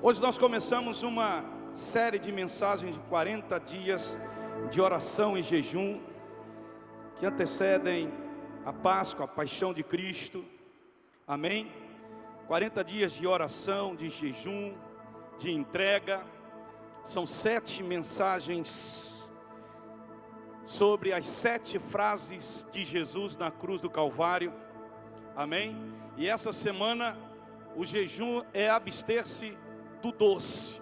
Hoje nós começamos uma série de mensagens de 40 dias de oração e jejum que antecedem a Páscoa, a paixão de Cristo. Amém? 40 dias de oração, de jejum, de entrega. São 7 mensagens sobre as 7 frases de Jesus na cruz do Calvário. Amém? E essa semana o jejum é abster-se do doce.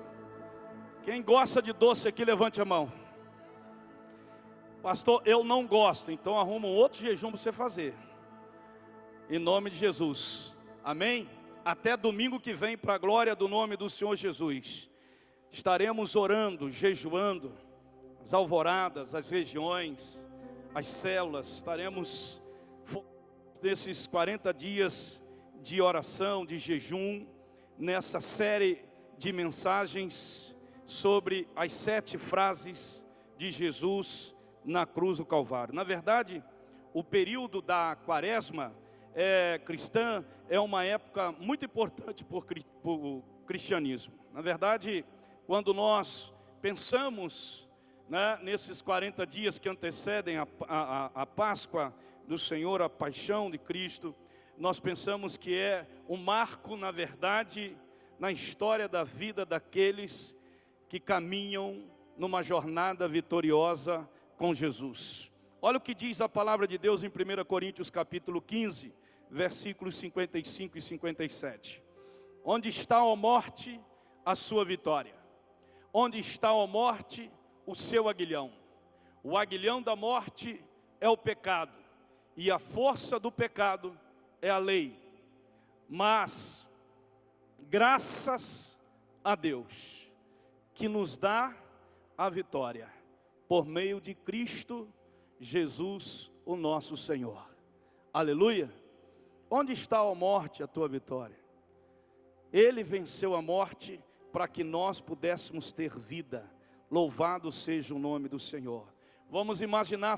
Quem gosta de doce aqui, levante a mão. Pastor, eu não gosto, então arruma um outro jejum para você fazer. Em nome de Jesus. Amém? Até domingo que vem, para a glória do nome do Senhor Jesus. Estaremos orando, jejuando, as alvoradas, as regiões, as células. Estaremos nesses 40 dias de oração, de jejum, nessa série de mensagens sobre as 7 frases de Jesus na cruz do Calvário. Na verdade, o período da quaresma cristã é uma época muito importante para o cristianismo. Na verdade, quando nós pensamos, nesses 40 dias que antecedem a Páscoa do Senhor, a paixão de Cristo, nós pensamos que é um marco, na verdade, na história da vida daqueles que caminham numa jornada vitoriosa com Jesus. Olha o que diz a palavra de Deus em 1 Coríntios capítulo 15, versículos 55 e 57. Onde está, ó morte, a sua vitória? Onde está, ó morte, o seu aguilhão? O aguilhão da morte é o pecado, e a força do pecado é a lei. Mas graças a Deus que nos dá a vitória por meio de Cristo Jesus, o nosso Senhor. Aleluia. Onde está, ó morte, a tua vitória? Ele venceu a morte para que nós pudéssemos ter vida. Louvado seja o nome do Senhor. Vamos imaginar a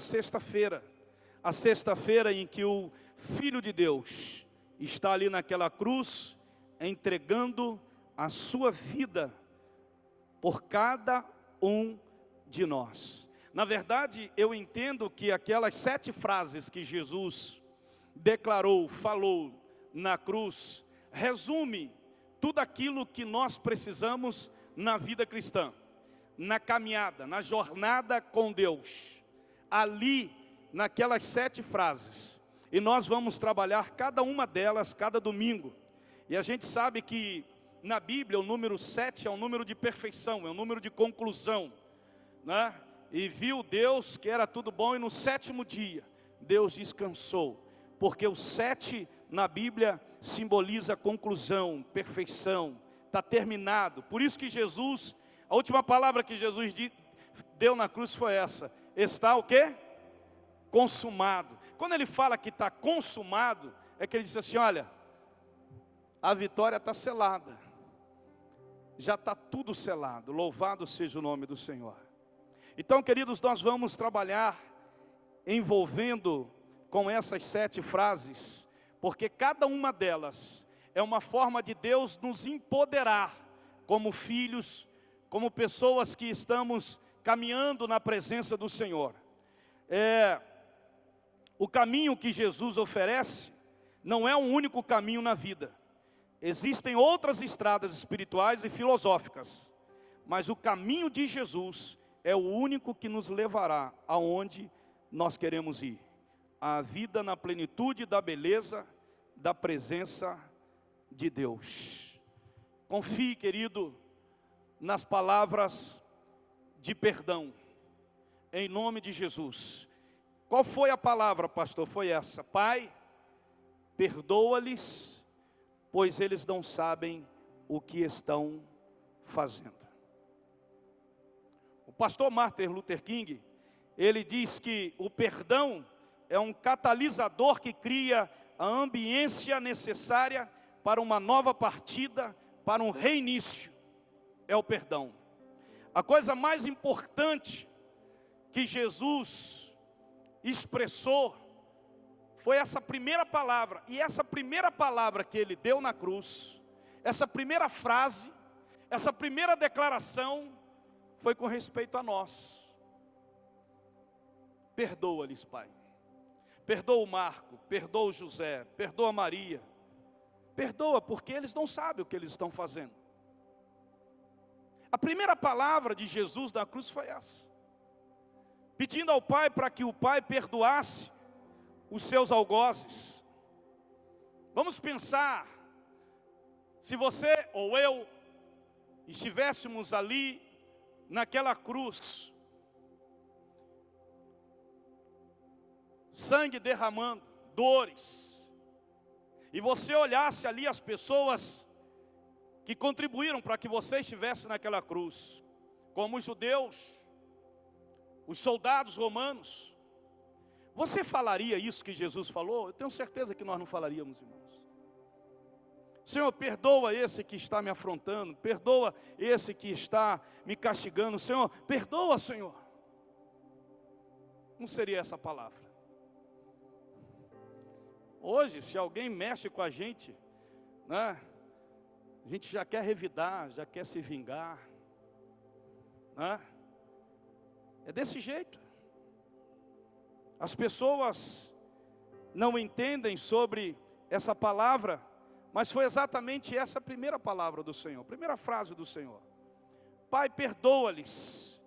sexta-feira em que o Filho de Deus está ali naquela cruz, entregando a sua vida por cada um de nós. Na verdade, eu entendo que aquelas 7 frases que Jesus declarou, falou na cruz, resume tudo aquilo que nós precisamos na vida cristã, na caminhada, na jornada com Deus. Ali, naquelas 7 frases, e nós vamos trabalhar cada uma delas, cada domingo. E a gente sabe que na Bíblia o número 7 é um número de perfeição, é um número de conclusão, E viu Deus que era tudo bom, e no 7º dia Deus descansou, porque o 7 na Bíblia simboliza conclusão, perfeição, está terminado. Por isso que Jesus, a última palavra que Jesus deu na cruz foi essa: está o quê? Consumado. Quando ele fala que está consumado, é que ele diz assim: olha, a vitória está selada, já está tudo selado. Louvado seja o nome do Senhor. Então, queridos, nós vamos trabalhar envolvendo com essas 7 frases, porque cada uma delas é uma forma de Deus nos empoderar como filhos, como pessoas que estamos caminhando na presença do Senhor. O caminho que Jesus oferece não é um único caminho na vida. Existem outras estradas espirituais e filosóficas, mas o caminho de Jesus é o único que nos levará aonde nós queremos ir. A vida na plenitude da beleza da presença de Deus. Confie, querido, nas palavras de perdão, em nome de Jesus. Qual foi a palavra, pastor? Foi essa: Pai, perdoa-lhes, pois eles não sabem o que estão fazendo. O pastor Martin Luther King, ele diz que o perdão é um catalisador que cria a ambiência necessária para uma nova partida, para um reinício. É o perdão. A coisa mais importante que Jesus expressou foi essa primeira palavra. E essa primeira palavra que ele deu na cruz, essa primeira frase, Essa primeira declaração foi com respeito a nós. Perdoa-lhes, Pai. Perdoa o Marco, perdoa o José, perdoa a Maria. Perdoa, porque eles não sabem o que eles estão fazendo. A primeira palavra de Jesus na cruz foi essa. Pedindo ao Pai para que o Pai perdoasse os seus algozes. Vamos pensar, se você ou eu estivéssemos ali naquela cruz, sangue derramando, dores, e você olhasse ali as pessoas que contribuíram para que você estivesse naquela cruz, como os judeus, os soldados romanos, você falaria isso que Jesus falou? Eu tenho certeza que nós não falaríamos, irmãos. Senhor, perdoa esse que está me afrontando, perdoa esse que está me castigando, Senhor, perdoa, Senhor. Não seria essa palavra. Hoje, se alguém mexe com a gente, né, a gente já quer revidar, já quer se vingar, né? É desse jeito. As pessoas não entendem sobre essa palavra, mas foi exatamente essa a primeira palavra do Senhor, a primeira frase do Senhor. Pai, perdoa-lhes.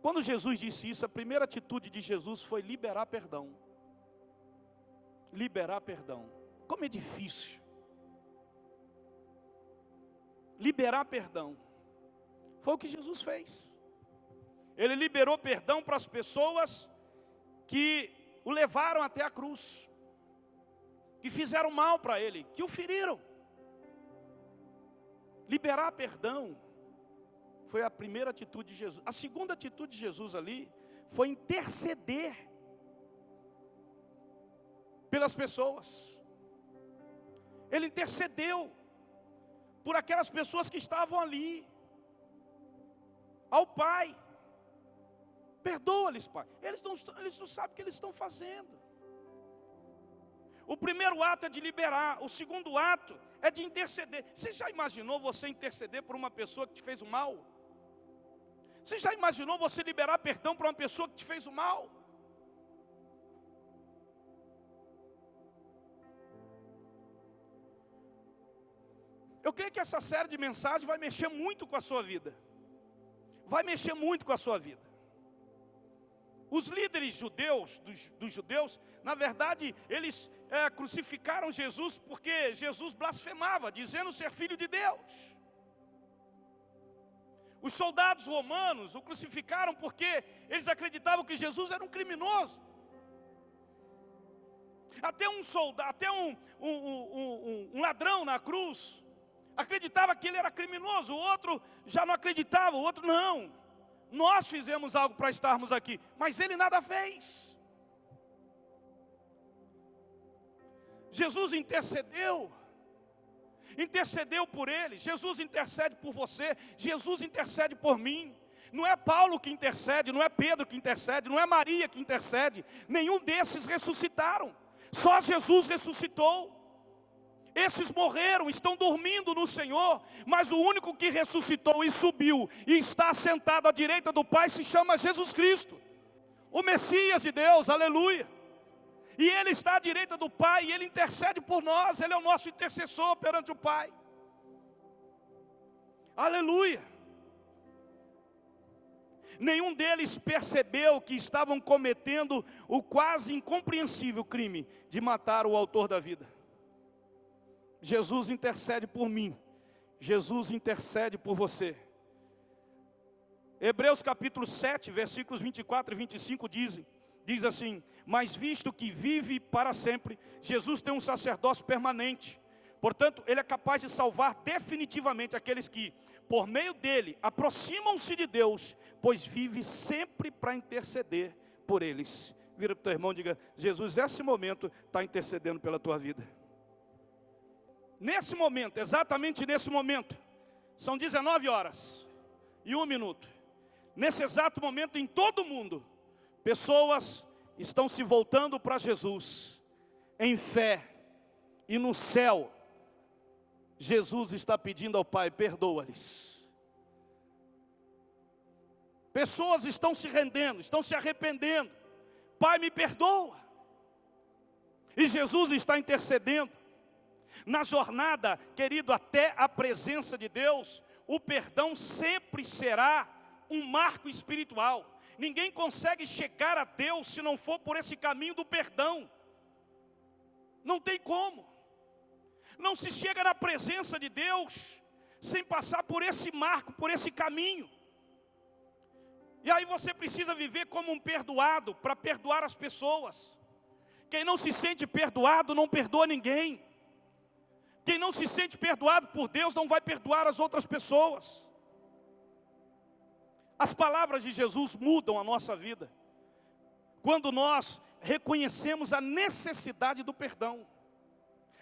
Quando Jesus disse isso, a primeira atitude de Jesus foi liberar perdão. Liberar perdão. Como é difícil. Liberar perdão. Foi o que Jesus fez. Ele liberou perdão para as pessoas que o levaram até a cruz, que fizeram mal para ele, que o feriram. Liberar perdão foi a primeira atitude de Jesus. A segunda atitude de Jesus ali foi interceder pelas pessoas. Ele intercedeu por aquelas pessoas que estavam ali, ao Pai. Perdoa-lhes, Pai. Eles não sabem o que eles estão fazendo. O primeiro ato é de liberar, o segundo ato é de interceder. Você já imaginou você interceder por uma pessoa que te fez o mal? Você já imaginou você liberar perdão para uma pessoa que te fez o mal? Eu creio que essa série de mensagens vai mexer muito com a sua vida. Vai mexer muito com a sua vida. Os líderes judeus, dos judeus, na verdade, eles crucificaram Jesus porque Jesus blasfemava, dizendo ser filho de Deus. Os soldados romanos o crucificaram porque eles acreditavam que Jesus era um criminoso. Até um soldado, até um ladrão na cruz acreditava que ele era criminoso, o outro já não acreditava, o outro não. Nós fizemos algo para estarmos aqui, mas ele nada fez. Jesus intercedeu por ele. Jesus intercede por você, Jesus intercede por mim. Não é Paulo que intercede, não é Pedro que intercede, não é Maria que intercede. Nenhum desses ressuscitaram, só Jesus ressuscitou. Esses morreram, estão dormindo no Senhor, mas o único que ressuscitou e subiu e está sentado à direita do Pai se chama Jesus Cristo, o Messias de Deus, aleluia. E Ele está à direita do Pai e Ele intercede por nós, Ele é o nosso intercessor perante o Pai, aleluia. Nenhum deles percebeu que estavam cometendo o quase incompreensível crime de matar o autor da vida. Jesus intercede por mim, Jesus intercede por você. Hebreus capítulo 7, versículos 24 e 25 diz assim: mas visto que vive para sempre, Jesus tem um sacerdócio permanente. Portanto, Ele é capaz de salvar definitivamente aqueles que, por meio dEle, aproximam-se de Deus, pois vive sempre para interceder por eles. Vira para o teu irmão e diga: Jesus, nesse momento, está intercedendo pela tua vida. Nesse momento, exatamente nesse momento, são 19 horas e 1 minuto. Nesse exato momento, em todo o mundo, pessoas estão se voltando para Jesus, em fé, e no céu, Jesus está pedindo ao Pai: perdoa-lhes. Pessoas estão se rendendo, estão se arrependendo. Pai, me perdoa. E Jesus está intercedendo. Na jornada, querido, até a presença de Deus, o perdão sempre será um marco espiritual. Ninguém consegue chegar a Deus se não for por esse caminho do perdão. Não tem como. Não se chega na presença de Deus sem passar por esse marco, por esse caminho. E aí você precisa viver como um perdoado para perdoar as pessoas. Quem não se sente perdoado não perdoa ninguém. Quem não se sente perdoado por Deus não vai perdoar as outras pessoas. As palavras de Jesus mudam a nossa vida quando nós reconhecemos a necessidade do perdão.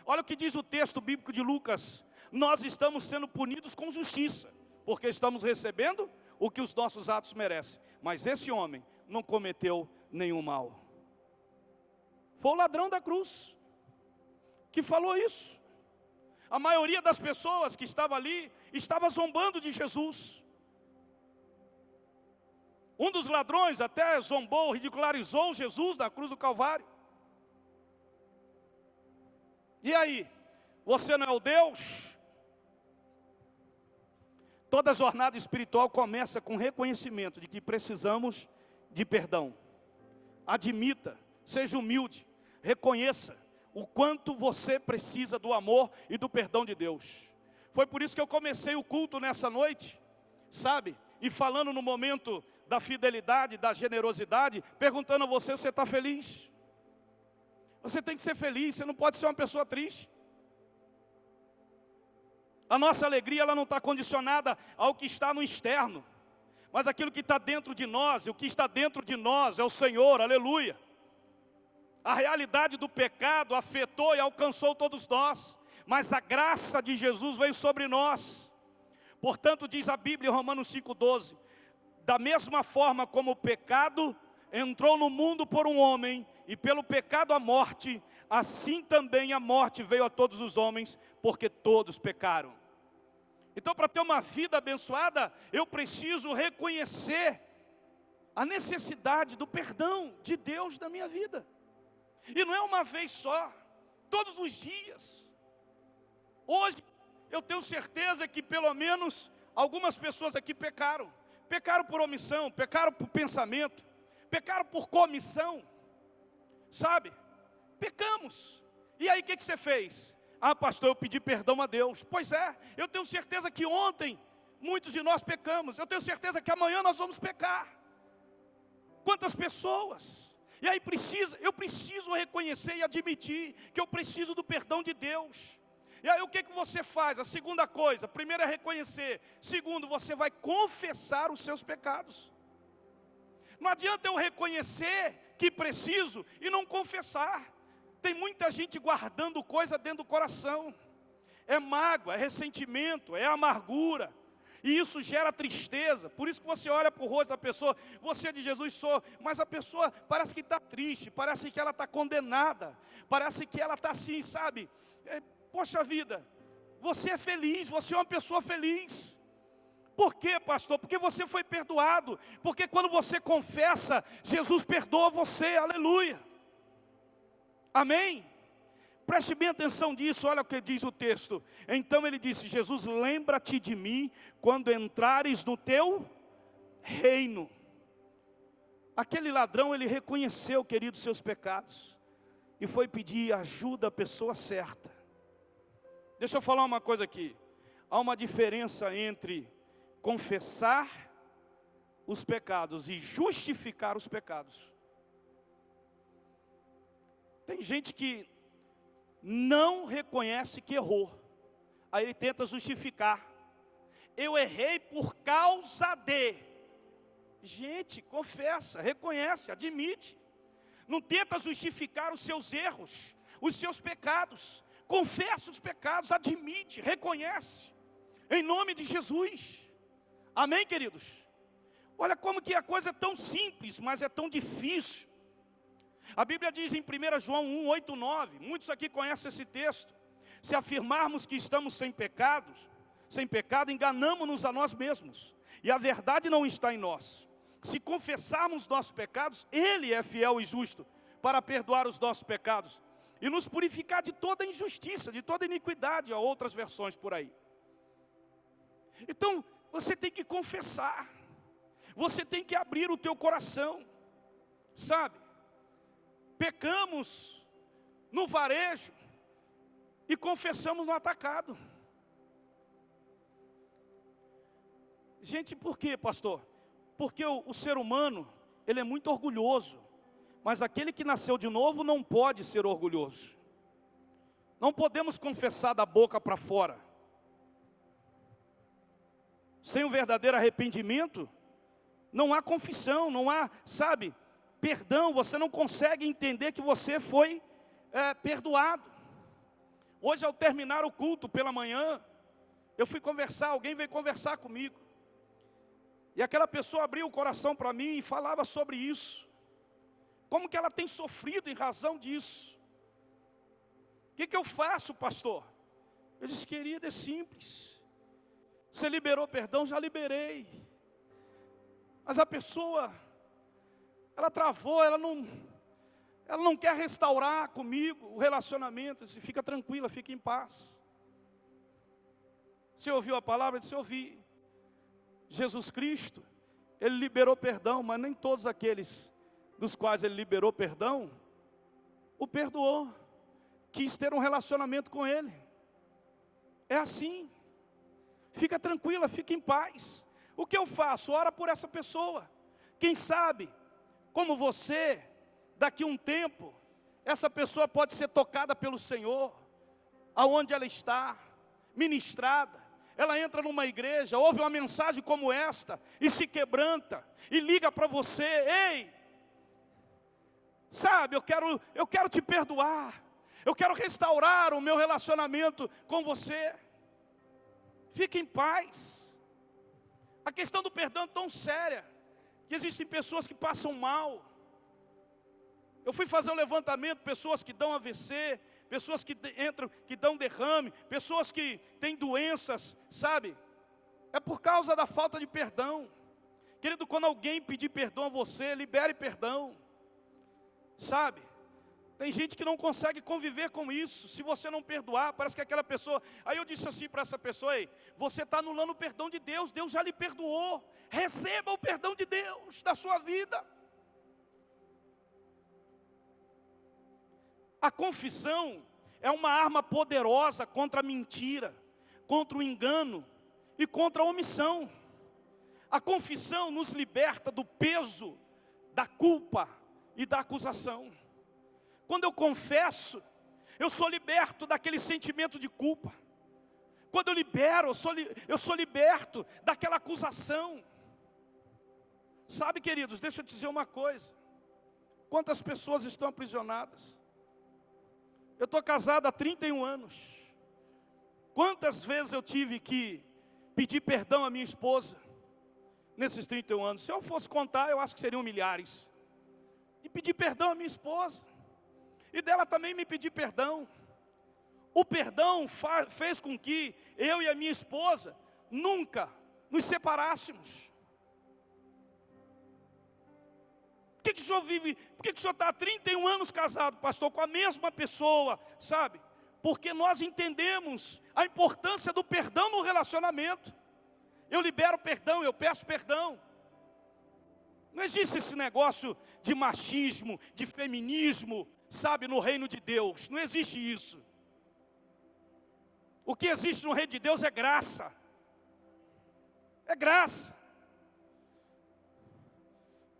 Olha o que diz o texto bíblico de Lucas: nós estamos sendo punidos com justiça, porque estamos recebendo o que os nossos atos merecem. Mas esse homem não cometeu nenhum mal. Foi o ladrão da cruz que falou isso. A maioria das pessoas que estava ali estava zombando de Jesus. Um dos ladrões até zombou, ridicularizou Jesus na cruz do Calvário. E aí, você não é o Deus? Toda jornada espiritual começa com reconhecimento de que precisamos de perdão. Admita, seja humilde, reconheça o quanto você precisa do amor e do perdão de Deus. Foi por isso que eu comecei o culto nessa noite, sabe? E falando no momento da fidelidade, da generosidade, perguntando a você: você está feliz? Você tem que ser feliz, você não pode ser uma pessoa triste. A nossa alegria, ela não está condicionada ao que está no externo, mas aquilo que está dentro de nós. E o que está dentro de nós é o Senhor, aleluia. A realidade do pecado afetou e alcançou todos nós, mas a graça de Jesus veio sobre nós. Portanto, diz a Bíblia em Romanos 5,12, da mesma forma como o pecado entrou no mundo por um homem, e pelo pecado a morte, assim também a morte veio a todos os homens, porque todos pecaram. Então, para ter uma vida abençoada, eu preciso reconhecer a necessidade do perdão de Deus na minha vida. E não é uma vez só, todos os dias. Hoje, eu tenho certeza que pelo menos algumas pessoas aqui pecaram. Pecaram por omissão, pecaram por pensamento, pecaram por comissão. Sabe? Pecamos. E aí o que você fez? Ah, pastor, eu pedi perdão a Deus. Pois é, eu tenho certeza que ontem muitos de nós pecamos. Eu tenho certeza que amanhã nós vamos pecar. Quantas pessoas? E aí eu preciso reconhecer e admitir que eu preciso do perdão de Deus. E aí o que você faz? A segunda coisa: primeiro é reconhecer. Segundo, você vai confessar os seus pecados. Não adianta eu reconhecer que preciso e não confessar. Tem muita gente guardando coisa dentro do coração. É mágoa, é ressentimento, é amargura. E isso gera tristeza. Por isso que você olha para o rosto da pessoa: você é de Jesus, sou. Mas a pessoa parece que está triste, parece que ela está condenada, parece que ela está assim, sabe? Poxa vida, você é feliz, você é uma pessoa feliz. Por quê, pastor? Porque você foi perdoado. Porque quando você confessa, Jesus perdoa você, aleluia. Amém? Preste bem atenção nisso, olha o que diz o texto. Então ele disse: Jesus, lembra-te de mim quando entrares no teu reino. Aquele ladrão, ele reconheceu, querido, seus pecados, e foi pedir ajuda à pessoa certa. Deixa eu falar uma coisa aqui. Há uma diferença entre confessar os pecados e justificar os pecados. Tem gente que não reconhece que errou, aí ele tenta justificar. Eu errei por causa de. Gente, confessa, reconhece, admite. Não tenta justificar os seus erros, os seus pecados. Confessa os pecados, admite, reconhece, em nome de Jesus. Amém, queridos? Olha como que a coisa é tão simples, mas é tão difícil. A Bíblia diz em 1 João 1, 8, 9, muitos aqui conhecem esse texto, Se afirmarmos que estamos sem pecado, enganamo-nos a nós mesmos, e a verdade não está em nós. Se confessarmos nossos pecados, Ele é fiel e justo para perdoar os nossos pecados e nos purificar de toda injustiça, de toda iniquidade, há outras versões por aí. Então, você tem que confessar, você tem que abrir o teu coração, sabe? Pecamos no varejo e confessamos no atacado. Gente, por quê, pastor? Porque o ser humano, ele é muito orgulhoso. Mas aquele que nasceu de novo não pode ser orgulhoso. Não podemos confessar da boca para fora. Sem o verdadeiro arrependimento, não há confissão, não há, sabe, perdão. Você não consegue entender que você foi perdoado. Hoje, ao terminar o culto pela manhã, eu fui conversar, alguém veio conversar comigo. E aquela pessoa abriu o coração para mim e falava sobre isso. Como que ela tem sofrido em razão disso. O que eu faço, pastor? Eu disse, querida, é simples. Você liberou perdão? Já liberei. Mas a pessoa, ela travou, ela não quer restaurar comigo o relacionamento. Eu disse, fica tranquila, fica em paz. Você ouviu a palavra? Eu disse, ouvi. Jesus Cristo, Ele liberou perdão, mas nem todos aqueles dos quais Ele liberou perdão, o perdoou, quis ter um relacionamento com Ele. É assim. Fica tranquila, fica em paz. O que eu faço? Ora por essa pessoa. Quem sabe, como você, daqui a um tempo, essa pessoa pode ser tocada pelo Senhor, aonde ela está, ministrada. Ela entra numa igreja, ouve uma mensagem como esta, e se quebranta, e liga para você, ei, sabe, eu quero te perdoar, eu quero restaurar o meu relacionamento com você. Fique em paz. A questão do perdão é tão séria, que existem pessoas que passam mal. Eu fui fazer um levantamento, pessoas que dão AVC, pessoas que entram, que dão derrame, pessoas que têm doenças, sabe? É por causa da falta de perdão. Querido, quando alguém pedir perdão a você, libere perdão, sabe? Tem gente que não consegue conviver com isso. Se você não perdoar, parece que aquela pessoa... Aí eu disse assim para essa pessoa, ei, você está anulando o perdão de Deus, Deus já lhe perdoou. Receba o perdão de Deus da sua vida. A confissão é uma arma poderosa contra a mentira, contra o engano e contra a omissão. A confissão nos liberta do peso, da culpa e da acusação. Quando eu confesso, eu sou liberto daquele sentimento de culpa. Quando eu libero, eu sou liberto daquela acusação. Sabe, queridos, deixa eu te dizer uma coisa. Quantas pessoas estão aprisionadas? Eu estou casado há 31 anos. Quantas vezes eu tive que pedir perdão à minha esposa nesses 31 anos? Se eu fosse contar, eu acho que seriam milhares. E pedir perdão à minha esposa. E dela também me pedir perdão. O perdão fez com que eu e a minha esposa nunca nos separássemos. Por que o senhor vive, por que o senhor está há 31 anos casado, pastor, com a mesma pessoa, sabe? Porque nós entendemos a importância do perdão no relacionamento. Eu libero perdão, eu peço perdão. Não existe esse negócio de machismo, de feminismo, sabe, no reino de Deus. Não existe isso. O que existe no reino de Deus é graça. É graça.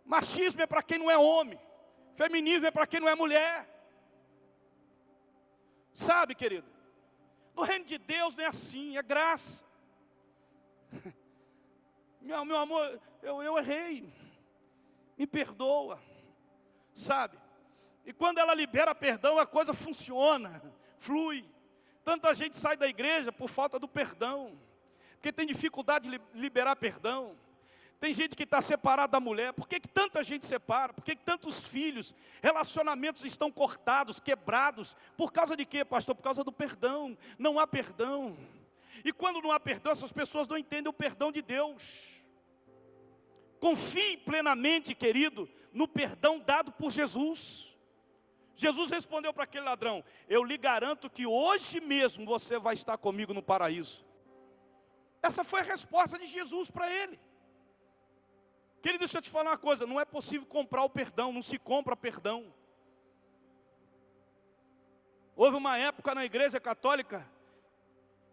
Machismo é para quem não é homem. Feminismo é para quem não é mulher. Sabe, querido? No reino de Deus não é assim, é graça. Meu amor, eu errei. Me perdoa. Sabe? E quando ela libera perdão, a coisa funciona, flui. Tanta gente sai da igreja por falta do perdão, porque tem dificuldade de liberar perdão. Tem gente que está separada da mulher. Por que tanta gente separa? Por que tantos filhos, relacionamentos estão cortados, quebrados? Por causa de quê, pastor? Por causa do perdão. Não há perdão. E quando não há perdão, essas pessoas não entendem o perdão de Deus. Confie plenamente, querido, no perdão dado por Jesus. Jesus respondeu para aquele ladrão: eu lhe garanto que hoje mesmo você vai estar comigo no paraíso. Essa foi a resposta de Jesus para ele. Querido, deixa eu te falar uma coisa, não é possível comprar o perdão, não se compra perdão. Houve uma época na igreja católica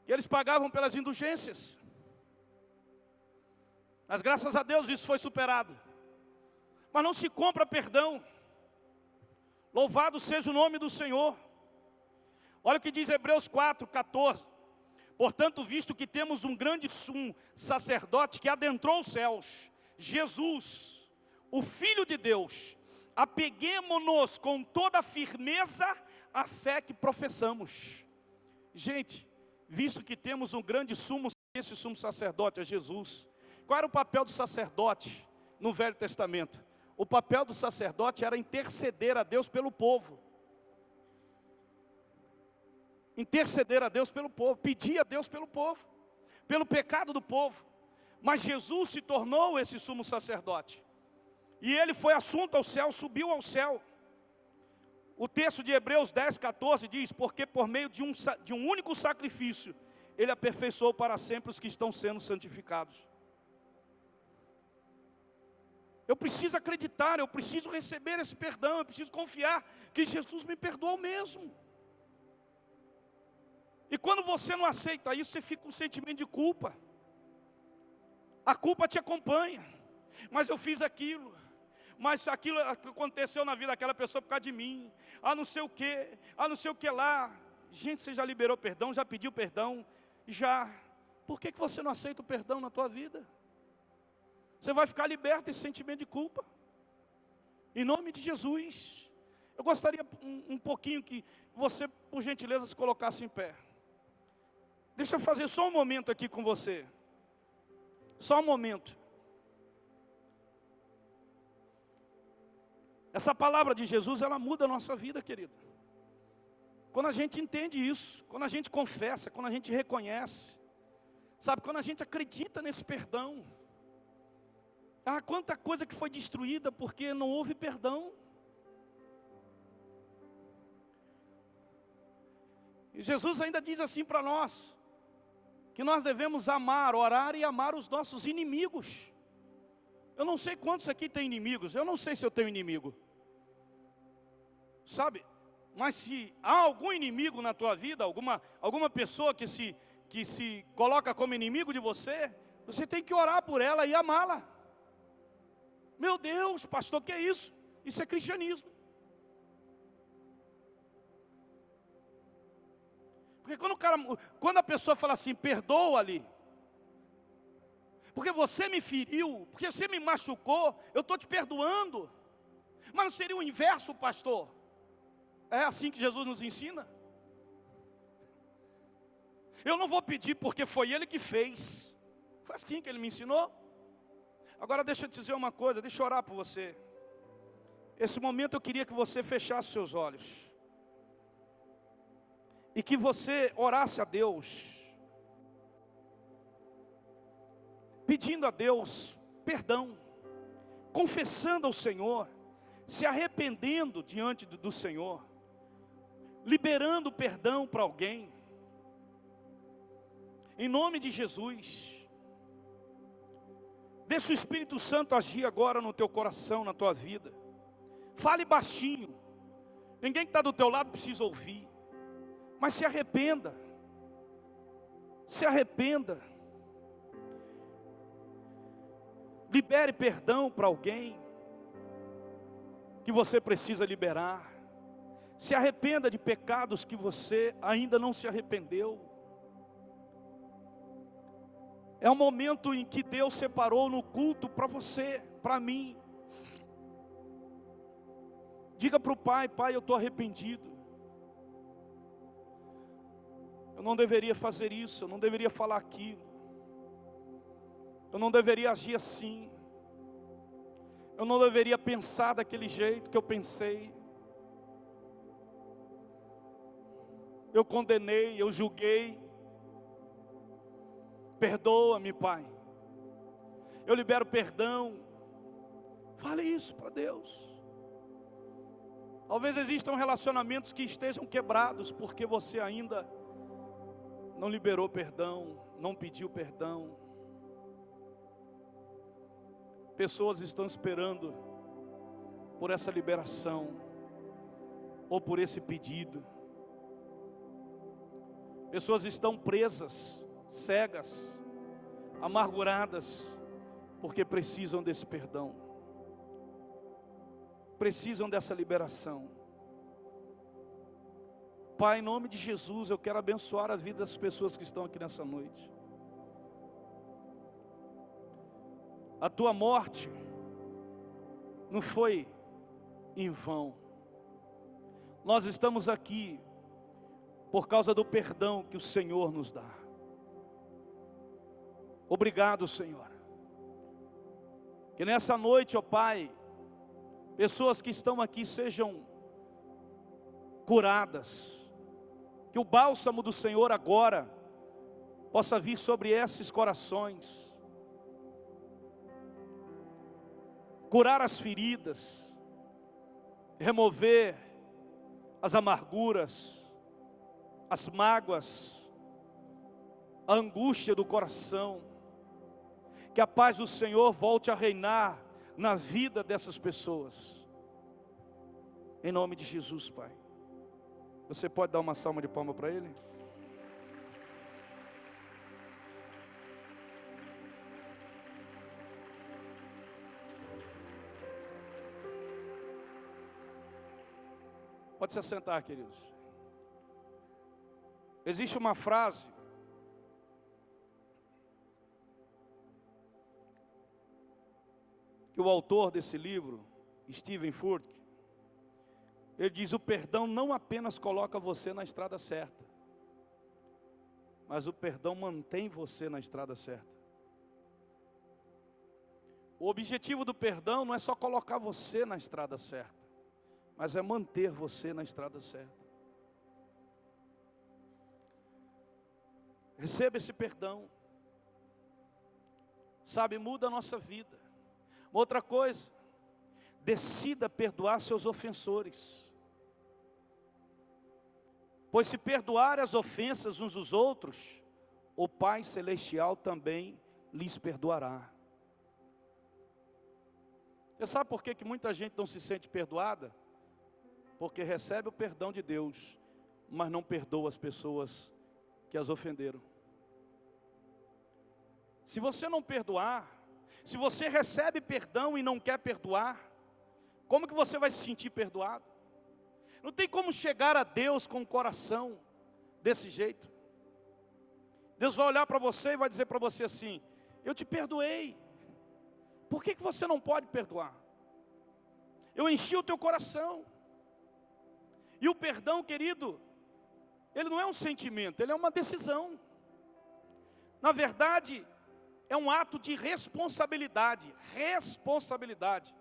que eles pagavam pelas indulgências. Mas graças a Deus isso foi superado. Mas não se compra perdão. Louvado seja o nome do Senhor. Olha o que diz Hebreus 4:14. Portanto, visto que temos um grande sumo sacerdote que adentrou os céus, Jesus, o Filho de Deus, apeguemo-nos com toda a firmeza à fé que professamos. Gente, visto que temos um grande sumo, esse sumo sacerdote é Jesus. Qual era o papel do sacerdote no Velho Testamento? O papel do sacerdote era interceder a Deus pelo povo. Interceder a Deus pelo povo, pedir a Deus pelo povo, pelo pecado do povo. Mas Jesus se tornou esse sumo sacerdote. E ele foi assunto ao céu, subiu ao céu. O texto de Hebreus 10:14 diz: porque por meio de um único sacrifício, ele aperfeiçoou para sempre os que estão sendo santificados. Eu preciso acreditar, eu preciso receber esse perdão, eu preciso confiar que Jesus me perdoou mesmo. E quando você não aceita isso, você fica com um sentimento de culpa. A culpa te acompanha. Mas eu fiz aquilo. Mas aquilo aconteceu na vida daquela pessoa por causa de mim. Ah, não sei o que. Ah, não sei o que lá. Gente, você já liberou perdão, já pediu perdão? Já. Por que você não aceita o perdão na tua vida? Você vai ficar liberto desse sentimento de culpa. Em nome de Jesus. Eu gostaria um pouquinho que você, por gentileza, se colocasse em pé. Deixa eu fazer só um momento aqui com você. Só um momento. Essa palavra de Jesus, ela muda a nossa vida, querido. Quando a gente entende isso, quando a gente confessa, quando a gente reconhece, sabe, quando a gente acredita nesse perdão. Ah, quanta coisa que foi destruída porque não houve perdão. E Jesus ainda diz assim para nós, que nós devemos amar, orar e amar os nossos inimigos. Eu não sei quantos aqui têm inimigos, eu não sei se eu tenho inimigo. Sabe, mas se há algum inimigo na tua vida, alguma pessoa que se coloca como inimigo de você, você tem que orar por ela e amá-la. Meu Deus, pastor, que é isso? Isso é cristianismo. Porque quando a pessoa fala assim, perdoa ali, porque você me feriu, porque você me machucou, eu estou te perdoando. Mas não seria o inverso, pastor? É assim que Jesus nos ensina? Eu não vou pedir porque foi Ele que fez. Foi assim que Ele me ensinou. Agora deixa eu te dizer uma coisa, deixa eu orar por você. Esse momento eu queria que você fechasse seus olhos. E que você orasse a Deus, pedindo a Deus perdão, confessando ao Senhor, se arrependendo diante do Senhor, liberando perdão para alguém, em nome de Jesus. Deixa o Espírito Santo agir agora no teu coração, na tua vida. Fale baixinho, ninguém que está do teu lado precisa ouvir. Mas se arrependa. Se arrependa. Libere perdão para alguém que você precisa liberar. Se arrependa de pecados que você ainda não se arrependeu. É um momento em que Deus separou no culto para você, para mim. Diga para o Pai: Pai, eu estou arrependido. Eu não deveria fazer isso, eu não deveria falar aquilo. Eu não deveria agir assim. Eu não deveria pensar daquele jeito que eu pensei. Eu condenei, eu julguei. Perdoa-me, Pai. Eu libero perdão. Fale isso para Deus. Talvez existam relacionamentos que estejam quebrados porque você ainda não liberou perdão, não pediu perdão. Pessoas estão esperando por essa liberação ou por esse pedido. Pessoas estão presas, cegas, amarguradas, porque precisam desse perdão. Precisam dessa liberação. Pai, em nome de Jesus, eu quero abençoar a vida das pessoas que estão aqui nessa noite. A tua morte não foi em vão. Nós estamos aqui por causa do perdão que o Senhor nos dá. Obrigado, Senhor. Que nessa noite, ó Pai, pessoas que estão aqui sejam curadas. Que o bálsamo do Senhor agora possa vir sobre esses corações. Curar as feridas, remover as amarguras, as mágoas, a angústia do coração. Que a paz do Senhor volte a reinar na vida dessas pessoas. Em nome de Jesus, Pai. Você pode dar uma salva de palmas para Ele? Pode se assentar, queridos. Existe uma frase que o autor desse livro, Steven Furtick, ele diz: o perdão não apenas coloca você na estrada certa, mas o perdão mantém você na estrada certa. O objetivo do perdão não é só colocar você na estrada certa, mas é manter você na estrada certa. Receba esse perdão. Sabe, muda a nossa vida. Outra coisa, decida perdoar seus ofensores. Pois se perdoar as ofensas uns dos outros, o Pai Celestial também lhes perdoará. Você sabe por que muita gente não se sente perdoada? Porque recebe o perdão de Deus, mas não perdoa as pessoas que as ofenderam. Se você não perdoar, se você recebe perdão e não quer perdoar, como que você vai se sentir perdoado? Não tem como chegar a Deus com o coração desse jeito. Deus vai olhar para você e vai dizer para você assim: eu te perdoei, por que você não pode perdoar? Eu enchi o teu coração. E o perdão, querido, ele não é um sentimento, ele é uma decisão. Na verdade, é um ato de responsabilidade. Responsabilidade.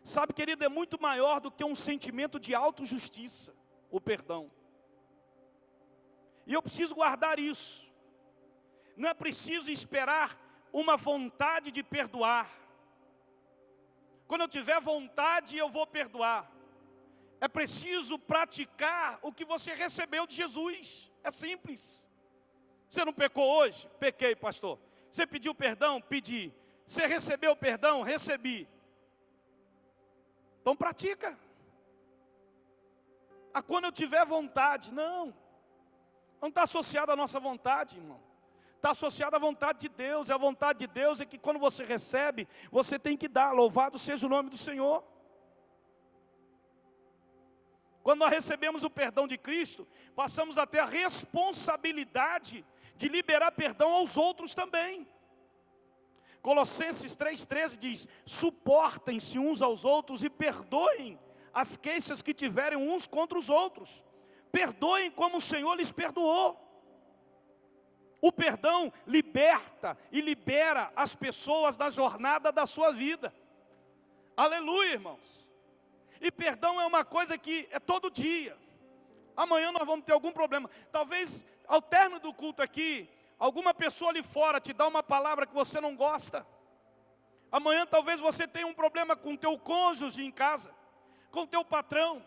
Sabe, querido, é muito maior do que um sentimento de autojustiça, o perdão. E eu preciso guardar isso. Não é preciso esperar uma vontade de perdoar. Quando eu tiver vontade, eu vou perdoar. É preciso praticar o que você recebeu de Jesus. É simples. Você não pecou hoje? Pequei, pastor. Você pediu perdão? Pedi. Você recebeu perdão? Recebi. Então pratica. A quando eu tiver vontade. Não está associado à nossa vontade, irmão. Está associado à vontade de Deus. E a vontade de Deus é que quando você recebe, você tem que dar. Louvado seja o nome do Senhor. Quando nós recebemos o perdão de Cristo, passamos a ter a responsabilidade de liberar perdão aos outros também. Colossenses 3,13 diz: suportem-se uns aos outros e perdoem as queixas que tiverem uns contra os outros. Perdoem como o Senhor lhes perdoou. O perdão liberta e libera as pessoas da jornada da sua vida. Aleluia, irmãos. E perdão é uma coisa que é todo dia. Amanhã nós vamos ter algum problema. Talvez ao término do culto aqui, alguma pessoa ali fora te dá uma palavra que você não gosta. Amanhã talvez você tenha um problema com o teu cônjuge em casa, com o teu patrão.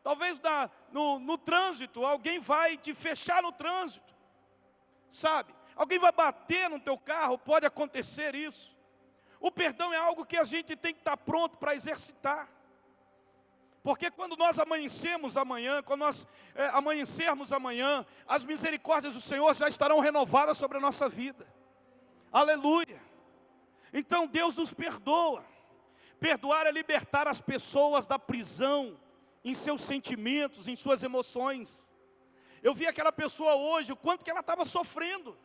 Talvez no trânsito, alguém vai te fechar no trânsito, sabe? Alguém vai bater no teu carro, pode acontecer isso. O perdão é algo que a gente tem que estar pronto para exercitar. Porque quando nós amanhecemos amanhã, quando nós amanhecermos amanhã, as misericórdias do Senhor já estarão renovadas sobre a nossa vida. Aleluia. Então Deus nos perdoa. Perdoar é libertar as pessoas da prisão, em seus sentimentos, em suas emoções. Eu vi aquela pessoa hoje, o quanto que ela estava sofrendo.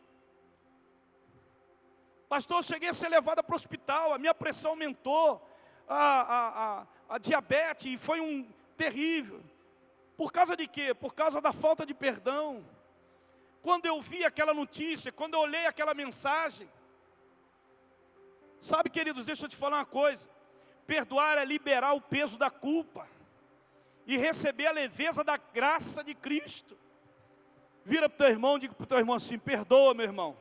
Pastor, eu cheguei a ser levada para o hospital, a minha pressão aumentou, a diabetes foi terrível. Por causa de quê? Por causa da falta de perdão. Quando eu vi aquela notícia, quando eu olhei aquela mensagem, sabe, queridos, deixa eu te falar uma coisa. Perdoar é liberar o peso da culpa e receber a leveza da graça de Cristo. Vira para o teu irmão, diga para o teu irmão assim: perdoa, meu irmão.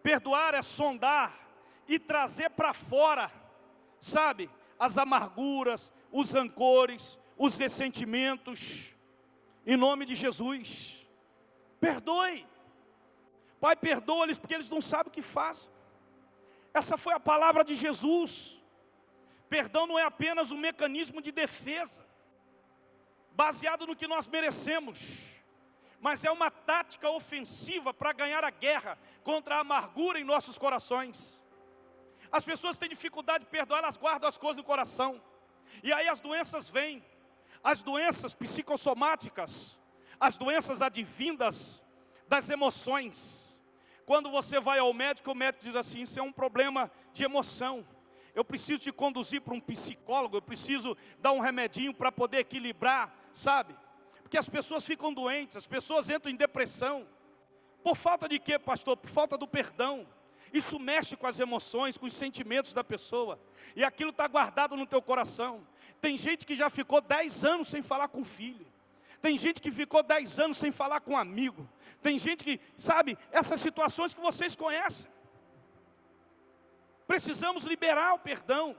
Perdoar é sondar e trazer para fora, sabe, as amarguras, os rancores, os ressentimentos, em nome de Jesus. Perdoe. Pai, perdoa-lhes porque eles não sabem o que fazem. Essa foi a palavra de Jesus. Perdão não é apenas um mecanismo de defesa, baseado no que nós merecemos, mas é uma tática ofensiva para ganhar a guerra contra a amargura em nossos corações. As pessoas têm dificuldade de perdoar, elas guardam as coisas no coração, e aí as doenças vêm, as doenças psicossomáticas, as doenças advindas das emoções. Quando você vai ao médico, o médico diz assim: isso é um problema de emoção. Eu preciso te conduzir para um psicólogo, eu preciso dar um remedinho para poder equilibrar, sabe? Porque as pessoas ficam doentes, as pessoas entram em depressão. Por falta de quê, pastor? Por falta do perdão. Isso mexe com as emoções, com os sentimentos da pessoa. E aquilo está guardado no teu coração. Tem gente que já ficou 10 anos sem falar com o filho. Tem gente que ficou 10 anos sem falar com um amigo. Tem gente que, sabe, essas situações que vocês conhecem. Precisamos liberar o perdão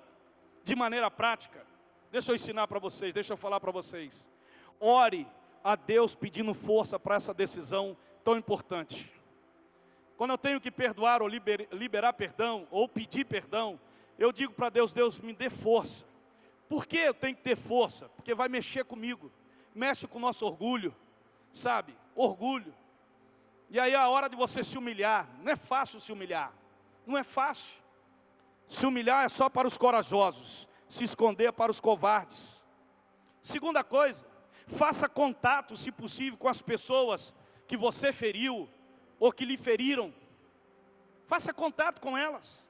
de maneira prática. Deixa eu ensinar para vocês, deixa eu falar para vocês. Ore a Deus pedindo força para essa decisão tão importante. Quando eu tenho que perdoar ou liberar perdão, ou pedir perdão, eu digo para Deus: Deus, me dê força. Por que eu tenho que ter força? Porque vai mexer comigo, mexe com o nosso orgulho, sabe? Orgulho. E aí é a hora de você se humilhar. Não é fácil se humilhar, não é fácil. Se humilhar é só para os corajosos, se esconder é para os covardes. Segunda coisa, faça contato, se possível, com as pessoas que você feriu ou que lhe feriram. Faça contato com elas.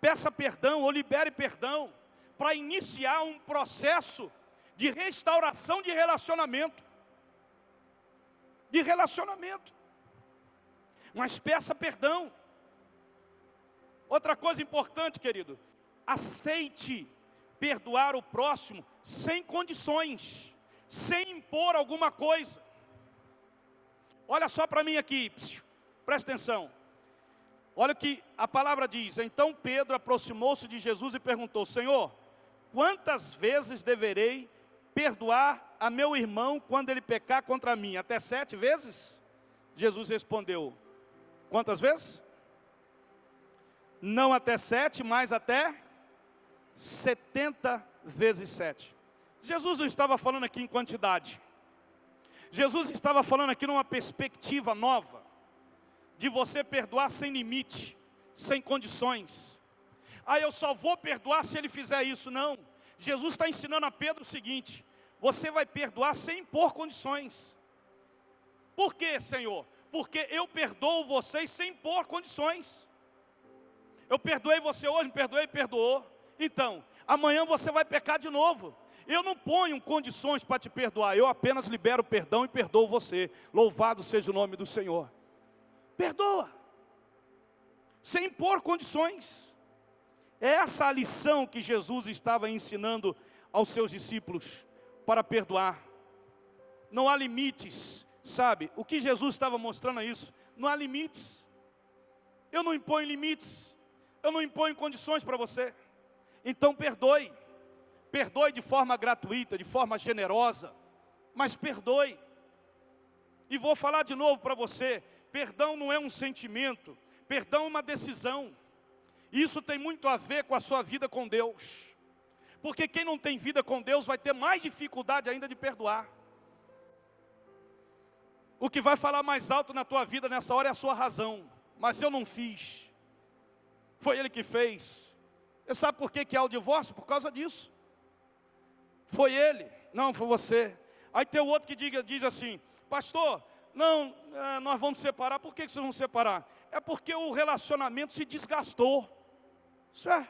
Peça perdão ou libere perdão para iniciar um processo de restauração de relacionamento. De relacionamento. Mas peça perdão. Outra coisa importante, querido, aceite perdoar o próximo sem condições, sem impor alguma coisa. Olha só para mim aqui, presta atenção. Olha o que a palavra diz. Então Pedro aproximou-se de Jesus e perguntou: Senhor, quantas vezes deverei perdoar a meu irmão quando ele pecar contra mim? Até 7 vezes? Jesus respondeu: quantas vezes? Não até 7, mas até 70 vezes 7. Jesus não estava falando aqui em quantidade. Jesus estava falando aqui numa perspectiva nova, de você perdoar sem limite, sem condições. Ah, eu só vou perdoar se ele fizer isso. Não, Jesus está ensinando a Pedro o seguinte: você vai perdoar sem impor condições. Por quê, Senhor? Porque eu perdoo vocês sem impor condições. Eu perdoei você hoje, me perdoei, perdoou. Então, amanhã você vai pecar de novo. Eu não ponho condições para te perdoar, eu apenas libero perdão e perdoo você. Louvado seja o nome do Senhor. Perdoa, sem impor condições. É essa a lição que Jesus estava ensinando aos seus discípulos para perdoar. Não há limites, sabe? O que Jesus estava mostrando é isso. Não há limites. Eu não imponho limites. Eu não imponho condições para você. Então perdoe. Perdoe de forma gratuita, de forma generosa. Mas perdoe. E vou falar de novo para você. Perdão não é um sentimento. Perdão é uma decisão. Isso tem muito a ver com a sua vida com Deus. Porque quem não tem vida com Deus vai ter mais dificuldade ainda de perdoar. O que vai falar mais alto na tua vida nessa hora é a sua razão. Mas eu não fiz. Foi Ele que fez. Você sabe por que há o divórcio? Por causa disso. Foi Ele, não foi você. Aí tem o outro que diz assim: pastor, não, nós vamos separar. Por que vocês vão separar? É porque o relacionamento se desgastou. Isso é.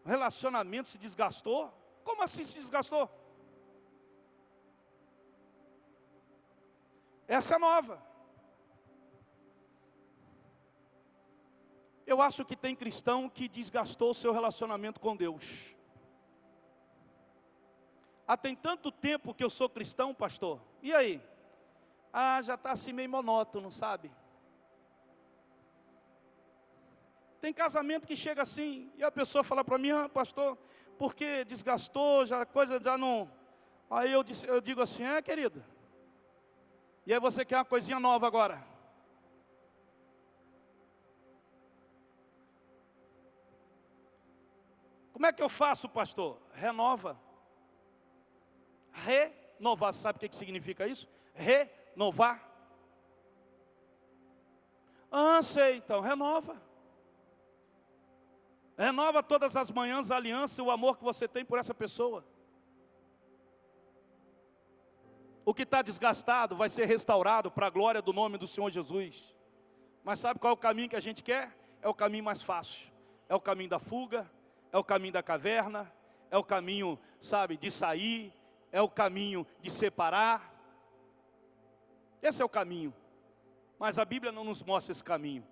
O relacionamento se desgastou? Como assim se desgastou? Essa é nova. Eu acho que tem cristão que desgastou o seu relacionamento com Deus. Tem tanto tempo que eu sou cristão, pastor. E aí? Já está assim meio monótono, sabe? Tem casamento que chega assim, e a pessoa fala para mim: pastor, porque desgastou, a coisa já não... Aí eu digo assim: querido, e aí você quer uma coisinha nova agora? Como é que eu faço, pastor? Renova. Renovar, sabe o que significa isso? Renovar. Sei, então, renova. Renova todas as manhãs a aliança e o amor que você tem por essa pessoa. O que está desgastado vai ser restaurado para a glória do nome do Senhor Jesus. Mas sabe qual é o caminho que a gente quer? É o caminho mais fácil. É o caminho da fuga, é o caminho da caverna, é o caminho, sabe, de sair, é o caminho de separar. Esse é o caminho. Mas a Bíblia não nos mostra esse caminho.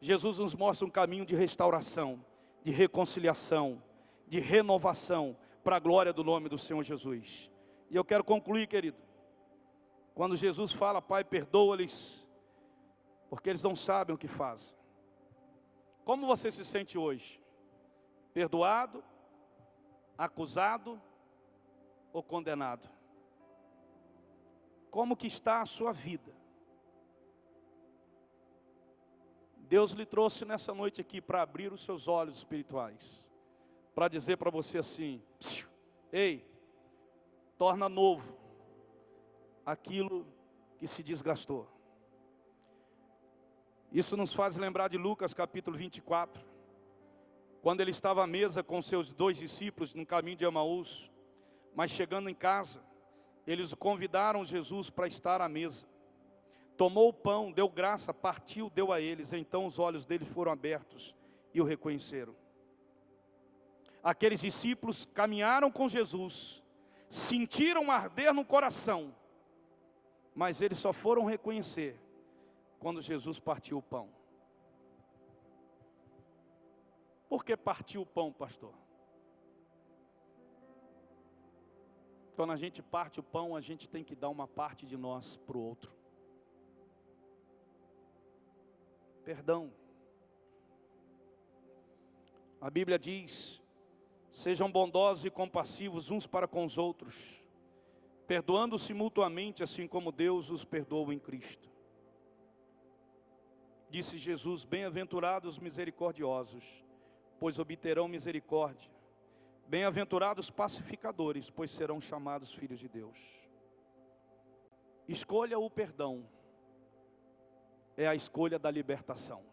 Jesus nos mostra um caminho de restauração, de reconciliação, de renovação, para a glória do nome do Senhor Jesus. E eu quero concluir, querido. Quando Jesus fala: Pai, perdoa-lhes, porque eles não sabem o que fazem. Como você se sente hoje? Perdoado, acusado ou condenado? Como que está a sua vida? Deus lhe trouxe nessa noite aqui para abrir os seus olhos espirituais, para dizer para você assim: ei, torna novo aquilo que se desgastou. Isso nos faz lembrar de Lucas capítulo 24, quando ele estava à mesa com seus 2 discípulos no caminho de Emaús, mas chegando em casa, eles convidaram Jesus para estar à mesa. Tomou o pão, deu graça, partiu, deu a eles. Então os olhos deles foram abertos e o reconheceram. Aqueles discípulos caminharam com Jesus, sentiram arder no coração, mas eles só foram reconhecer quando Jesus partiu o pão. Por que partiu o pão, pastor? Quando a gente parte o pão, a gente tem que dar uma parte de nós para o outro. Perdão. A Bíblia diz: sejam bondosos e compassivos uns para com os outros, perdoando-se mutuamente, assim como Deus os perdoou em Cristo. Disse Jesus: bem-aventurados os misericordiosos, pois obterão misericórdia. Bem-aventurados pacificadores, pois serão chamados filhos de Deus. Escolha o perdão. É a escolha da libertação.